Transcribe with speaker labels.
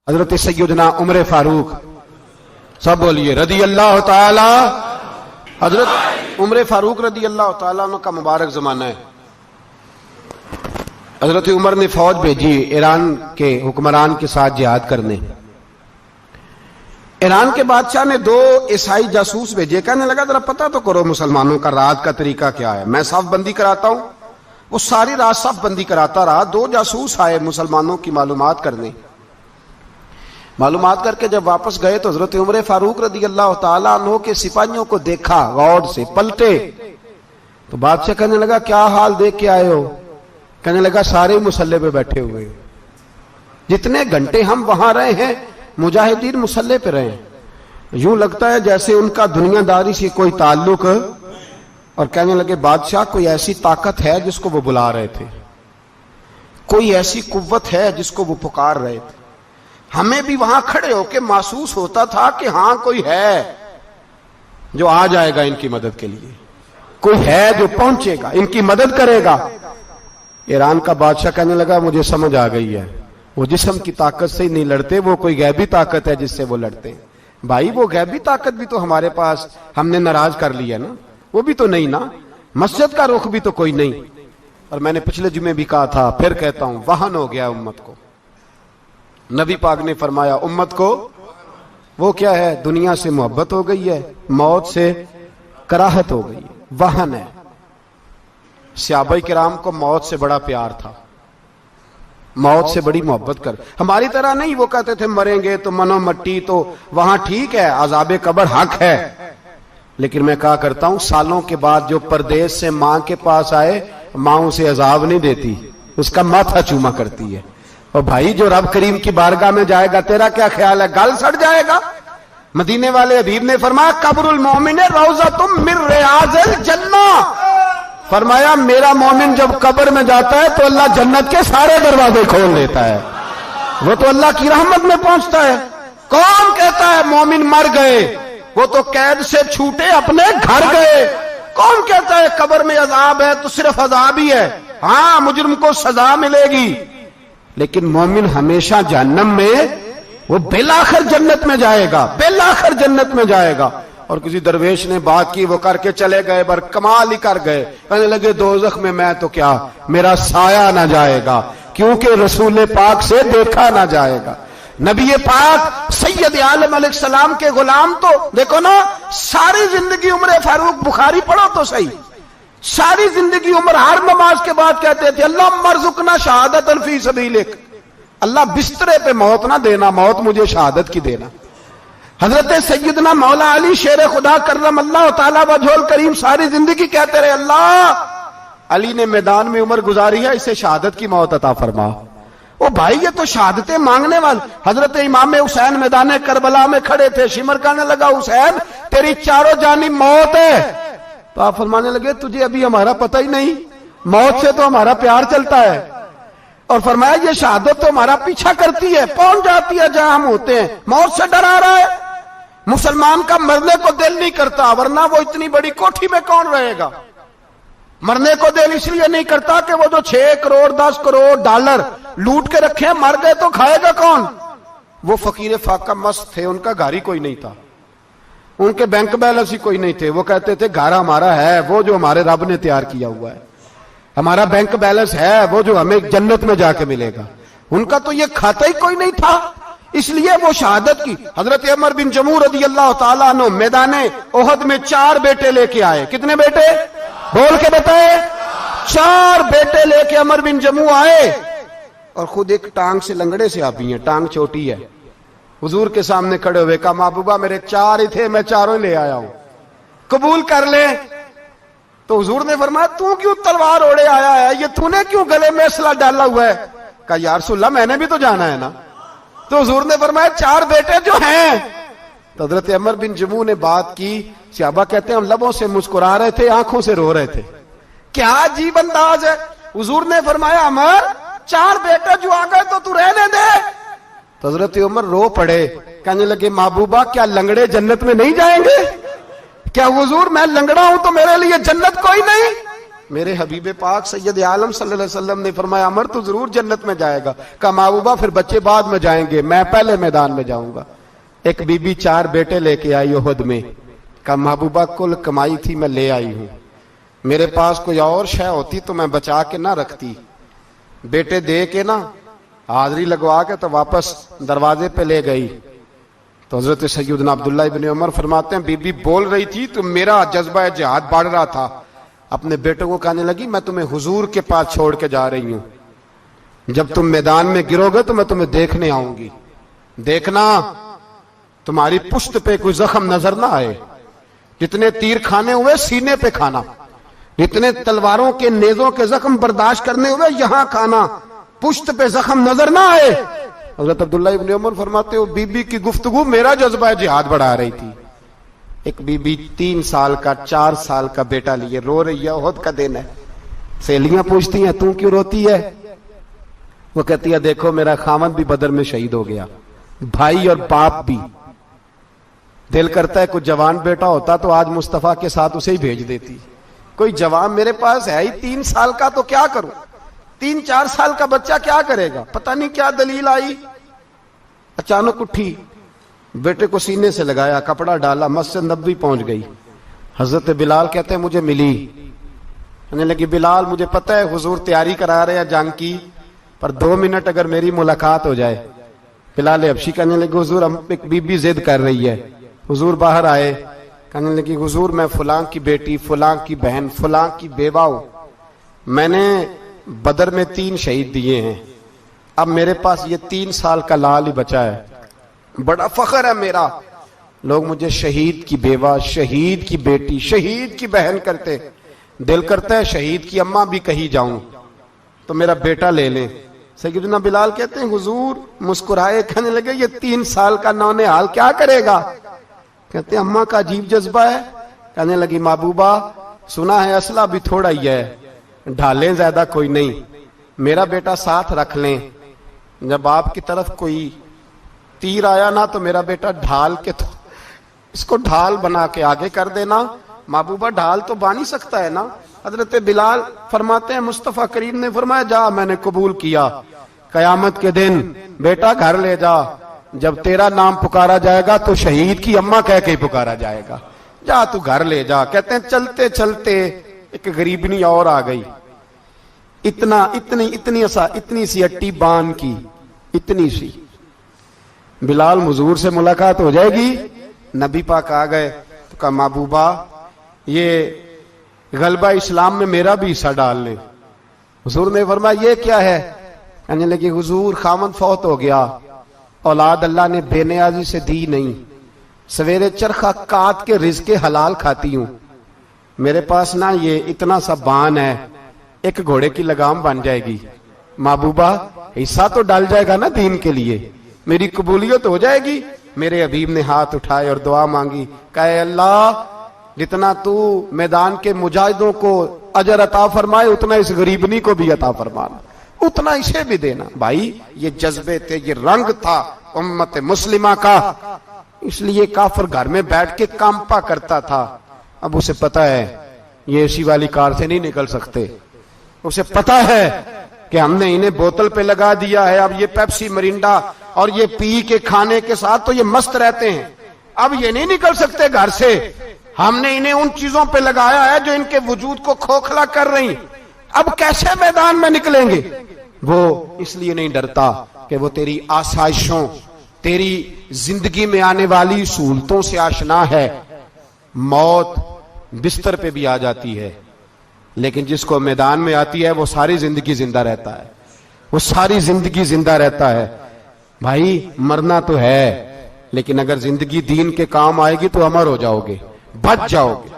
Speaker 1: حضرت سیدنا عمر فاروق، سب بولیے رضی اللہ تعالی۔ حضرت عمر فاروق رضی اللہ تعالیٰ عنہ کا مبارک زمانہ ہے۔ حضرت عمر نے فوج بھیجی ایران کے حکمران کے ساتھ جہاد کرنے۔ ایران کے بادشاہ نے 2 عیسائی جاسوس بھیجے، کہنے لگا ذرا پتہ تو کرو مسلمانوں کا رات کا طریقہ کیا ہے، میں صف بندی کراتا ہوں۔ وہ ساری رات صف بندی کراتا رہا، 2 جاسوس آئے مسلمانوں کی معلومات کرنے۔ معلومات کر کے جب واپس گئے تو حضرت عمر فاروق رضی اللہ تعالیٰ عنہ کے سپاہیوں کو دیکھا، غور سے پلٹے تو بادشاہ کہنے لگا کیا حال دیکھ کے آئے ہو؟ کہنے لگا سارے مسلح پہ بیٹھے ہوئے، جتنے گھنٹے ہم وہاں رہے ہیں مجاہدین مسلح پہ رہے ہیں، یوں لگتا ہے جیسے ان کا دنیا داری سے کوئی تعلق۔ اور کہنے لگے بادشاہ کوئی ایسی طاقت ہے جس کو وہ بلا رہے تھے، کوئی ایسی قوت ہے جس کو وہ پکار رہے تھے، ہمیں بھی وہاں کھڑے ہو کے محسوس ہوتا تھا کہ ہاں کوئی ہے جو آ جائے گا ان کی مدد کے لیے، کوئی ہے جو پہنچے گا ان کی مدد کرے گا۔ ایران کا بادشاہ کہنے لگا مجھے سمجھ آ گئی ہے، وہ جسم کی طاقت سے ہی نہیں لڑتے، وہ کوئی غیبی طاقت ہے جس سے وہ لڑتے ہیں۔ بھائی وہ غیبی طاقت بھی تو ہمارے پاس ہم نے ناراض کر لیا نا، وہ بھی تو نہیں نا، مسجد کا رخ بھی تو کوئی نہیں۔ اور میں نے پچھلے جمعے بھی کہا تھا، پھر کہتا ہوں، وہن ہو گیا امت کو۔ نبی پاک نے فرمایا امت کو وہ کیا ہے، دنیا سے محبت ہو گئی ہے، موت سے کراہت ہو گئی ہے، وہن ہے۔ صحابہ کرام کو موت سے بڑا پیار تھا، موت سے بڑی محبت کر، ہماری طرح نہیں، وہ کہتے تھے مریں گے تو منو مٹی، تو وہاں ٹھیک ہے عذاب قبر حق ہے، لیکن میں کہا کرتا ہوں سالوں کے بعد جو پردیس سے ماں کے پاس آئے، ماں اسے عذاب نہیں دیتی، اس کا ماتھا چوما کرتی ہے۔ اور بھائی جو رب کریم کی بارگاہ میں جائے گا تیرا کیا خیال ہے، گل سڑ جائے گا؟ مدینے والے حبیب نے فرمایا قبر المومن روضۃ من ریاض الجنہ، فرمایا میرا مومن جب قبر میں جاتا ہے تو اللہ جنت کے سارے دروازے کھول دیتا ہے، وہ تو اللہ کی رحمت میں پہنچتا ہے۔ کون کہتا ہے مومن مر گئے، وہ تو قید سے چھوٹے اپنے گھر گئے۔ کون کہتا ہے قبر میں عذاب ہے تو صرف عذاب ہی ہے، ہاں مجرم کو سزا ملے گی، لیکن مومن ہمیشہ جہنم میں، وہ بالآخر جنت میں جائے گا، بالآخر جنت میں جائے گا۔ اور کسی درویش نے بات کی، وہ کر کے چلے گئے، بر کمال ہی کر گئے، کہنے لگے دوزخ میں میں تو کیا، میرا سایہ نہ جائے گا، کیونکہ رسول پاک سے دیکھا نہ جائے گا۔ نبی پاک سید عالم علیہ السلام کے غلام تو دیکھو نا، ساری زندگی عمر فاروق، بخاری پڑھو تو صحیح، ساری زندگی عمر ہر نماز کے بعد کہتے تھے اللہم ارزقنا شہادت فی سبیلک، اللہ بسترے پہ موت نہ دینا، موت مجھے شہادت کی دینا۔ حضرت سیدنا مولا علی شیر خدا کرم اللہ تعالیٰ وجہ الکریم ساری زندگی کہتے رہے اللہ علی نے میدان میں عمر گزاری ہے، اسے شہادت کی موت عطا فرما۔ او بھائی یہ تو شہادتیں مانگنے والے۔ حضرت امام حسین میدان کربلا میں کھڑے تھے، شمر کہنے لگا حسین تیری چاروں جانب موت ہے، تو آپ فرمانے لگے تجھے ابھی ہمارا پتہ ہی نہیں، موت سے تو ہمارا پیار چلتا ہے۔ اور فرمایا یہ شہادت تو ہمارا پیچھا کرتی ہے، پہنچ جاتی ہے جہاں ہم ہوتے ہیں، موت سے ڈرا رہا ہے۔ مسلمان کا مرنے کو دل نہیں کرتا، ورنہ وہ اتنی بڑی کوٹھی میں کون رہے گا؟ مرنے کو دل اس لیے نہیں کرتا کہ وہ جو 6 کروڑ 10 کروڑ ڈالر لوٹ کے رکھے، مر گئے تو کھائے گا کون؟ وہ فقیر فاقہ مست تھے، ان کا گھر ہی کوئی نہیں تھا، ان کے بینک بیلنس ہی کوئی نہیں تھے، وہ کہتے تھے گھر ہمارا ہے وہ جو ہمارے رب نے تیار کیا ہوا ہے، ہمارا بینک بیلنس ہے وہ جو ہمیں جنت میں جا کے ملے گا، ان کا تو یہ کھاتا ہی کوئی نہیں تھا، اس لیے وہ شہادت کی۔ حضرت عمر بن جموع رضی اللہ تعالیٰ عنہ میدان احد میں 4 بیٹے لے کے آئے، کتنے بیٹے بول کے بتائے؟ 4 بیٹے لے کے عمر بن جموع آئے، اور خود ایک ٹانگ سے لنگڑے سے آپ ہی ہیں، ٹانگ چھوٹی ہے، حضور کے سامنے کھڑے ہوئے کہا محبوبہ میرے 4 ہی تھے، میں 4 لے آیا ہوں، قبول کر لے۔ تو حضور نے فرمایا تو کیوں تلوار اوڑے آیا ہے، یہ تو نے کیوں گلے میں اسلحہ ڈالا ہوا ہے؟ کہا یا رسول اللہ میں نے بھی تو جانا ہے نا۔ تو حضور نے فرمایا 4 بیٹے جو ہیں۔ تو حضرت عمر بن جموع نے بات کی، صحابہ کہتے ہیں ہم لبوں سے مسکرا رہے تھے، آنکھوں سے رو رہے تھے، کیا عجیب انداز ہے۔ حضور نے فرمایا عمر 4 بیٹے جو آ گئے تو رہنے دے۔ تو حضرت عمر رو پڑے، کہنے لگے محبوبہ کیا لنگڑے جنت میں نہیں جائیں گے؟ کیا حضور میں لنگڑا ہوں تو میرے لیے جنت کوئی نہیں؟ میرے حبیب پاک سید عالم صلی اللہ علیہ وسلم نے فرمایا عمر تو ضرور جنت میں جائے گا. کہا محبوبہ پھر بچے بعد میں جائیں گے, میں پہلے میدان میں جاؤں گا. ایک بی بی 4 بیٹے لے کے آئی احد میں. کہا محبوبہ کل کمائی تھی میں لے آئی ہوں, میرے پاس کوئی اور شے ہوتی تو میں بچا کے نہ رکھتی. بیٹے دے کے نا حاضری لگوا کے تو واپس دروازے پہ لے گئی. تو حضرت سیدنا عبداللہ ابن عمر فرماتے ہیں بی بی بول رہی تھی تو میرا جذبہ جہاد بڑھ رہا تھا. اپنے بیٹوں کو کہنے لگی میں تمہیں حضور کے پاس چھوڑ کے جا رہی ہوں, جب تم میدان میں گرو گے تو میں تمہیں دیکھنے آؤں گی, دیکھنا تمہاری پشت پہ کوئی زخم نظر نہ آئے. جتنے تیر کھانے ہوئے سینے پہ کھانا, جتنے تلواروں کے نیزوں کے زخم برداشت کرنے ہوئے یہاں کھانا, پشت پہ زخم نظر نہ آئے. حضرت عبداللہ ابن عمر فرماتے ہو بی بی کی گفتگو میرا جذبہ جہاد بڑھا رہی تھی. ایک بی بی 3 سال کا 4 سال کا بیٹا لیے رو رہی ہے, احد کا دن ہے. سہیلیاں پوچھتی ہیں تو کیوں روتی ہے؟ وہ کہتی ہے دیکھو میرا خاوند بھی بدر میں شہید ہو گیا, بھائی اور باپ بھی. دل کرتا ہے کوئی جوان بیٹا ہوتا تو آج مصطفیٰ کے ساتھ اسے ہی بھیج دیتی. کوئی جوان میرے پاس ہے ہی 3 سال کا تو کیا کروں, 3-4 سال کا بچہ کیا کرے گا؟ پتہ نہیں کیا دلیل آئی, اچانک اٹھی, بیٹے کو سینے سے لگایا, کپڑا ڈالا, مسجد نبوی پہنچ گئی. حضرت بلال کہتے ہیں مجھے ملی, کہنے لگی بلال مجھے پتہ ہے حضور تیاری کرا رہے ہیں جنگ کی, پر 2 منٹ اگر میری ملاقات ہو جائے. بلال حبشی کہنے لگے حضور ہم ایک بی بی ضد کر رہی ہے. حضور باہر آئے, کہنے لگی حضور میں فلاں کی بیٹی, فلاں کی بہن, فلاں کی بیوہ ہوں, میں نے بدر میں 3 شہید دیے ہیں, اب میرے پاس یہ 3 سال کا لال ہی بچا ہے, بڑا فخر ہے میرا. لوگ مجھے شہید کی بیوہ, شہید کی بیٹی, شہید کی بہن کرتے. دل کرتا ہے شہید کی اماں بھی کہیں جاؤں تو میرا بیٹا لے لیں. سیدنا بلال کہتے ہیں حضور مسکرائے, کہنے لگے یہ 3 سال کا نونہال کیا کرے گا؟ کہتے ہیں اماں کا عجیب جذبہ ہے. کہنے لگی محبوبہ سنا ہے اسلحہ بھی تھوڑا ہی ہے, ڈھالیں زیادہ کوئی نہیں, میرا بیٹا ساتھ رکھ لیں, جب آپ کی طرف کوئی تیر آیا نا تو میرا بیٹا ڈھال کے تو اس کو ڈھال بنا کے آگے کر دینا. محبوبہ ڈھال تو بانی سکتا ہے نا. حضرت بلال فرماتے ہیں مصطفیٰ کریم نے فرمایا جا میں نے قبول کیا, قیامت کے دن بیٹا گھر لے جا, جب تیرا نام پکارا جائے گا تو شہید کی اماں کہہ کے پکارا جائے گا, جا تو گھر لے جا. کہتے ہیں چلتے چلتے ایک غریبنی اور آ گئی, اتنی سی اٹی بان کی, اتنی سی. بلال حضور سے ملاقات ہو جائے گی. نبی پاک آ گئے تو کہا محبوبہ یہ غلبہ اسلام میں میرا بھی حصہ ڈال لیں. حضور نے فرمایا یہ کیا ہے؟ کہنے لگی حضور خامن فوت ہو گیا, اولاد اللہ نے بے نیازی سے دی نہیں, سویرے چرخہ کاٹ کے رزق حلال کھاتی ہوں, میرے پاس نا یہ اتنا سا بان ہے, ایک گھوڑے کی لگام بن جائے گی. محبوبہ حصہ تو ڈال جائے گا نا دین کے لیے, میری قبولیت ہو جائے گی. میرے حبیب نے ہاتھ اٹھائے اور دعا مانگی, کہے اللہ جتنا تو میدان کے مجاہدوں کو اجر عطا فرمائے اتنا اس غریبنی کو بھی عطا فرمانا, اتنا اسے بھی دینا. بھائی یہ جذبے تھے, یہ رنگ تھا امت مسلمہ کا, اس لیے کافر گھر میں بیٹھ کے کانپا کرتا تھا. اب اسے پتا ہے یہ اسی والی کار سے نہیں نکل سکتے, اسے پتا ہے کہ ہم نے انہیں بوتل پہ لگا دیا ہے, اب یہ پیپسی مرینڈا اور یہ پی کے کھانے کے ساتھ تو یہ مست رہتے ہیں, اب یہ نہیں نکل سکتے گھر سے, ہم نے انہیں ان چیزوں پہ لگایا ہے جو ان کے وجود کو کھوکھلا کر رہی, اب کیسے میدان میں نکلیں گے؟ وہ اس لیے نہیں ڈرتا کہ وہ تیری آسائشوں, تیری زندگی میں آنے والی سہولتوں سے آشنا ہے. موت بستر پہ بھی آ جاتی ہے, لیکن جس کو میدان میں آتی ہے وہ ساری زندگی زندہ رہتا ہے, وہ ساری زندگی زندہ رہتا ہے. بھائی مرنا تو ہے, لیکن اگر زندگی دین کے کام آئے گی تو امر ہو جاؤ گے, بچ جاؤ گے.